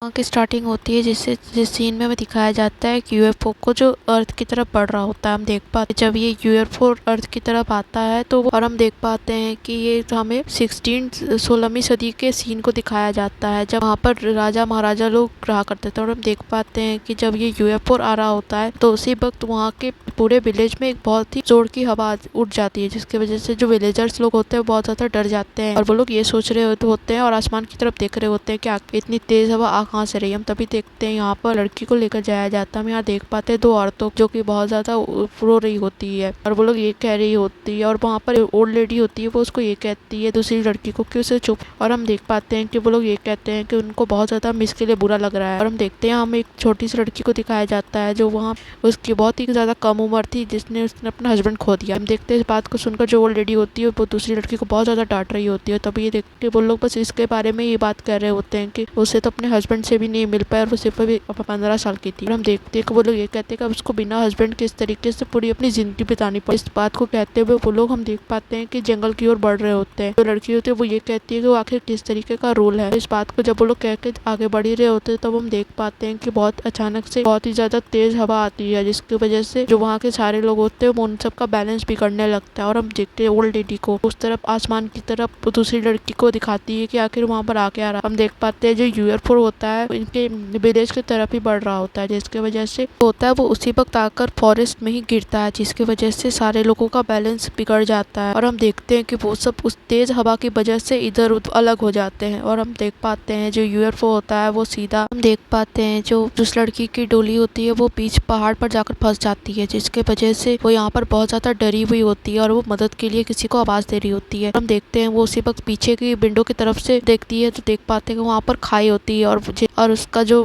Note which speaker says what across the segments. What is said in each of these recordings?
Speaker 1: वहाँ की स्टार्टिंग होती है जिस सीन में हमें दिखाया जाता है कि यूएफओ को जो अर्थ की तरफ बढ़ रहा होता है। हम देख पाते जब ये यूएफओ अर्थ की तरफ आता है तो और हम देख पाते हैं कि ये हमें 16वीं सदी के सीन को दिखाया जाता है, जब वहाँ पर राजा महाराजा लोग रहा करते थे। और हम देख पाते हैं कि जब ये यूएफओ आ रहा होता है तो उसी वक्त वहाँ के पूरे विलेज में एक बहुत ही जोर की हवा उठ जाती है, जिसकी वजह से जो विलेजर्स लोग होते हैं वो बहुत ज्यादा डर जाते हैं और वो लोग ये सोच रहे होते हैं और आसमान की तरफ देख रहे होते हैं कि इतनी तेज हवा कहाँ से रही। हम तभी देखते हैं यहाँ पर लड़की को लेकर जाया जाता है। हम यहाँ देख पाते हैं दो औरतों जो कि बहुत ज्यादा रो रही होती है और वो लोग ये कह रही होती है और वहाँ पर ओल्ड लेडी होती है, वो उसको ये कहती है दूसरी लड़की को कि उसे चुप। और हम देख पाते हैं कि वो लोग ये कहते हैं कि उनको बहुत ज्यादा मिस के लिए बुरा लग रहा है। और हम देखते हैं हम एक छोटी सी लड़की को दिखाया जाता है जो वहाँ उसकी बहुत ही ज्यादा कम उम्र थी, जिसने उसने अपना हस्बैंड खो दिया। हम देखते हैं इस बात को सुनकर जो ओल्ड लेडी होती है वो दूसरी लड़की को बहुत ज्यादा डांट रही होती है। तभी ये देखते वो लोग बस इसके बारे में ये बात कर रहे होते हैं कि उसे तो अपने हस्बैंड से भी नहीं मिल पाया और वो सिर्फ अभी 15 साल की थी। और हम देखते हैं कि वो लोग ये कहते हैं कि अब उसको बिना हस्बैंड के इस तरीके से पूरी अपनी जिंदगी बितानी पड़ी। इस बात को कहते हुए वो लोग हम देख पाते हैं कि जंगल की ओर बढ़ रहे होते हैं। जो लड़की होती है वो ये कहती है कि वो आखिर किस तरीके का रोल है। इस बात को जब वो लोग कह के आगे बढ़ ही रहे होते हैं तब हम देख पाते हैं कि बहुत अचानक से बहुत ही ज्यादा तेज हवा आती है, जिसकी वजह से जो वहाँ के सारे लोग होते हैं वो उन सबका बैलेंस बिगड़ने लगता है। और हम देखते हैं ओल्ड लेडी को उस तरफ आसमान की तरफ दूसरी लड़की को दिखाती है कि आखिर वहाँ पर आके आ रहा। हम देख पाते हैं जो यूएफओ होता है इनके विलेज की तरफ ही बढ़ रहा होता है, जिसकी वजह से होता है वो उसी वक्त आकर फॉरेस्ट में ही गिरता है, जिसकी वजह से सारे लोगों का बैलेंस बिगड़ जाता है। और हम देखते हैं कि वो सब उस तेज हवा की वजह से इधर उधर अलग हो जाते हैं। और हम देख पाते हैं जो यूएफओ होता है वो सीधा हम देख पाते हैं जो उस लड़की की डोली होती है वो बीच पहाड़ पर जाकर फंस जाती है, जिसके वजह से वो यहाँ पर बहुत ज्यादा डरी हुई होती है और वो मदद के लिए किसी को आवाज दे रही होती है। हम देखते हैं वो उसी वक्त पीछे की विंडो की तरफ से देखती है तो देख पाते हैं वहाँ पर खाई होती है और उसका जो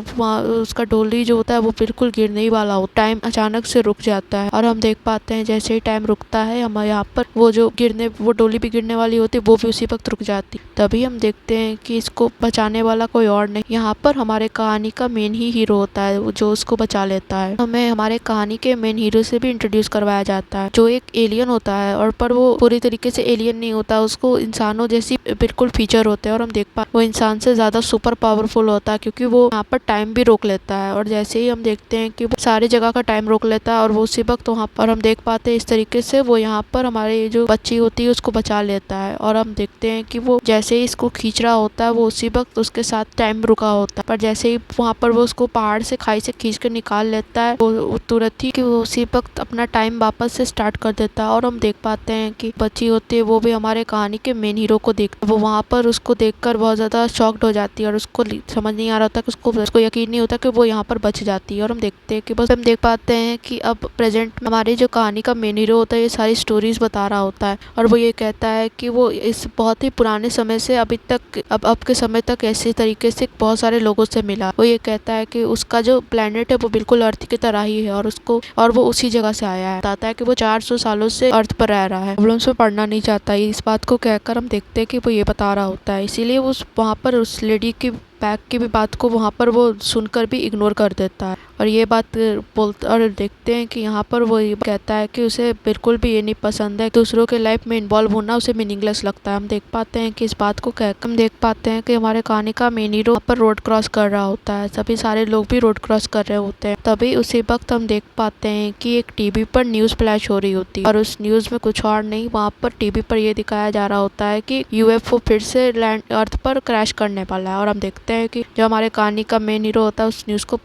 Speaker 1: उसका डोली जो होता है वो बिल्कुल गिरने ही वाला होता है। टाइम अचानक से रुक जाता है और हम देख पाते हैं जैसे ही टाइम रुकता है हम यहाँ पर वो डोली भी गिरने वाली होती है वो भी उसी वक्त रुक जाती। तभी हम देखते हैं कि इसको बचाने वाला कोई और नहीं, यहाँ पर हमारे कहानी का मेन ही हीरो होता है जो उसको बचा लेता है। हमें हमारे कहानी के मेन हीरो से भी इंट्रोड्यूस करवाया जाता है जो एक एलियन होता है और पर वो पूरी तरीके से एलियन नहीं होता, उसको इंसानों जैसी बिल्कुल फीचर होते हैं। और हम देख पा वो इंसान से ज्यादा सुपर पावरफुल होता है क्योंकि वो यहाँ पर टाइम भी रोक लेता है। और जैसे ही हम देखते हैं कि वो सारी जगह का टाइम रोक लेता है और वो उसी वक्त वहाँ पर हम देख पाते हैं इस तरीके से वो यहाँ पर हमारी जो बच्ची होती है उसको बचा लेता है। और हम देखते हैं कि वो जैसे ही इसको खींच रहा होता है वो उसी वक्त उसके साथ टाइम रुका होता है, पर जैसे ही वहाँ पर वो उसको पहाड़ से खाई से खींच कर निकाल लेता है वो तुरंत ही कि वो उसी वक्त अपना टाइम वापस से स्टार्ट कर देता है। और हम देख पाते हैं कि बच्ची होती है वो भी हमारे कहानी के मेन हीरो को देख वो वहाँ पर उसको देखकर बहुत ज्यादा शॉक्ड हो जाती है और उसको समझ नहीं आ रहा होता कि उसको यकीन नहीं होता कि वो यहाँ पर बच जाती है। और हम देखते हैं कि बस हम देख पाते हैं कि अब प्रेजेंट में हमारी जो कहानी का मेन हीरो होता है ये सारी स्टोरीज बता रहा होता है और वो ये कहता है कि वो इस बहुत ही पुराने समय से अभी तक अब के समय तक ऐसे तरीके से बहुत सारे लोगों से मिला। वो ये कहता है कि उसका जो प्लेनेट है वो बिल्कुल अर्थ की तरह ही है और वो उसी जगह से आया है। बताता है कि वो 400 सालों से अर्थ पर रह रहा है, प्रॉब्लम्स में पढ़ना नहीं चाहता। इस बात को कहकर हम देखते हैं कि वो ये बता रहा होता है, इसीलिए वो वहाँ पर उस लेडी की बैग की भी बात को वहाँ पर वो सुनकर भी इग्नोर कर देता है। और ये बात बोलता और देखते हैं कि यहाँ पर वो ये कहता है कि उसे बिल्कुल भी ये नहीं पसंद है दूसरों के लाइफ में इन्वॉल्व होना, उसे मीनिंगलेस लगता है। हम देख पाते हैं कि इस बात को कहकर हम देख पाते हैं कि हमारे कहानी का मेन हीरो पर रोड क्रॉस कर रहा होता है, सभी सारे लोग भी रोड क्रॉस कर रहे होते हैं। तभी उसी वक्त हम देख पाते हैं कि एक टीवी पर न्यूज फ्लैश हो रही होती है और उस न्यूज में कुछ और नहीं, वहाँ पर टीवी पर ये दिखाया जा रहा होता है कि यूएफओ फिर से लैंड अर्थ पर क्रैश करने वाला है। और हम देखते हैं कि जो हमारे कहानी का मेन हीरो होता है उस न्यूज को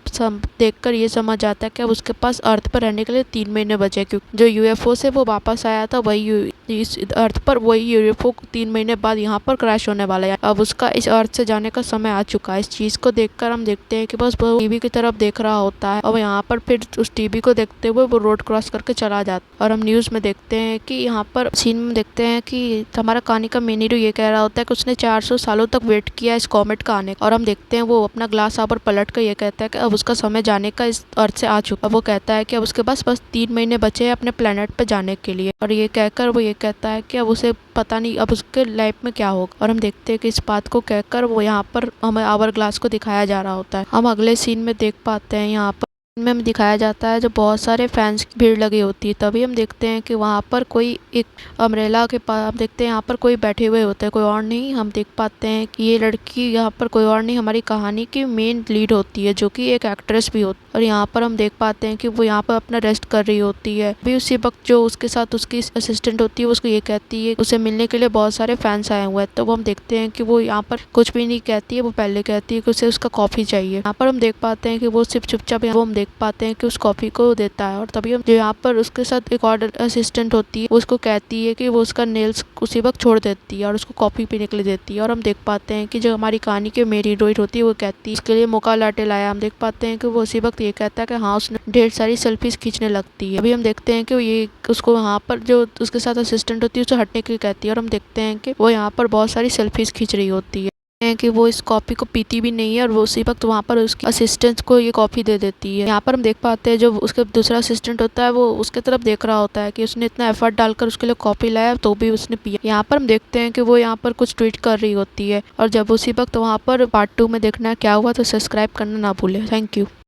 Speaker 1: देखकर ये समझ आता है कि अब उसके पास अर्थ पर रहने के लिए 3 महीने बचे, क्योंकि जो यूएफओ से वो वापस आया था वही इस अर्थ पर वही यूएफओ 3 महीने बाद यहाँ पर क्रैश होने वाला है। अब उसका इस अर्थ से जाने का समय आ चुका है। इस चीज को देखकर हम देखते हैं कि बस वो टीवी की तरफ देख रहा होता है और यहाँ पर फिर उस टीवी को देखते हुए वो रोड क्रॉस करके चला जाता है। और हम न्यूज में देखते हैं कि यहाँ पर सीन में देखते हैं कि हमारा कहानी का मेन हीरो ये कह रहा होता है कि उसने 400 सालों तक वेट किया इस कॉमेट का आने का। और हम देखते हैं वो अपना ग्लास आवर पलट कर ये कहता है कि अब उसका समय जाने का इस अर्थ से आ चुका। वो कहता है कि अब उसके पास बस 3 महीने बचे हैं अपने प्लेनेट पे जाने के लिए। और ये कहकर वो ये कहता है कि अब उसे पता नहीं अब उसके लाइफ में क्या होगा। और हम देखते हैं कि इस बात को कहकर वो यहाँ पर हमें आवर ग्लास को दिखाया जा रहा होता है। हम अगले सीन में देख पाते हैं यहाँ पर में हमें दिखाया जाता है जब बहुत सारे फैंस की भीड़ लगी होती है, तभी हम देखते हैं कि वहाँ पर कोई एक अम्ब्रेला के पास हम देखते हैं यहाँ पर कोई बैठे हुए होते हैं, कोई और नहीं। हम देख पाते हैं कि ये लड़की यहाँ पर कोई और नहीं हमारी कहानी की मेन लीड होती है, जो कि एक एक्ट्रेस भी होती है। और यहाँ पर हम देख पाते हैं कि वो यहाँ पर अपना रेस्ट कर रही होती है। अभी उसी वक्त जो उसके साथ उसकी असिस्टेंट होती है उसको ये कहती है उसे मिलने के लिए बहुत सारे फैंस आए हुए हैं, तो वो हम देखते हैं कि वो यहाँ पर कुछ भी नहीं कहती है, वो पहले कहती है कि उसे उसका कॉफी चाहिए। यहाँ पर हम देख पाते हैं कि वो सिर्फ चुपचाप वो हम देख पाते हैं कि उस कॉफी को देता है। और तभी हम जो यहाँ पर उसके साथ एक और असिस्टेंट होती है उसको कहती है कि वो उसका नेल्स उसी वक्त छोड़ देती है और उसको कॉफी पीने के लिए देती है। और हम देख पाते हैं कि जो हमारी कहानी की मेरी हीरोइन होती है वो कहती है उसके लिए मौका लाटे लाया। हम देख पाते हैं कि वो उसी वक्त ये कहता है कि हाँ, उसने ढेर सारी सेल्फीज खींचने लगती है। अभी हम देखते हैं कि ये उसको वहाँ पर जो उसके साथ असिस्टेंट होती है उसे हटने के लिए कहती है। और हम देखते हैं कि वो यहाँ पर बहुत सारी सेल्फीज खींच रही होती है कि वो इस कॉफी को पीती भी नहीं है और वो उसी वक्त वहाँ पर उसकी असिस्टेंट को ये कॉफी दे देती है। यहाँ पर हम देख पाते हैं जो उसका दूसरा असिस्टेंट होता है वो उसके तरफ देख रहा होता है कि उसने इतना एफर्ट डालकर उसके लिए कॉफी लाया तो भी उसने पिया। यहाँ पर हम देखते हैं कि वो यहाँ पर कुछ ट्वीट कर रही होती है। और जब उसी वक्त वहाँ पर पार्ट 2 में देखना है क्या हुआ तो सब्सक्राइब करना ना भूले। Thank you.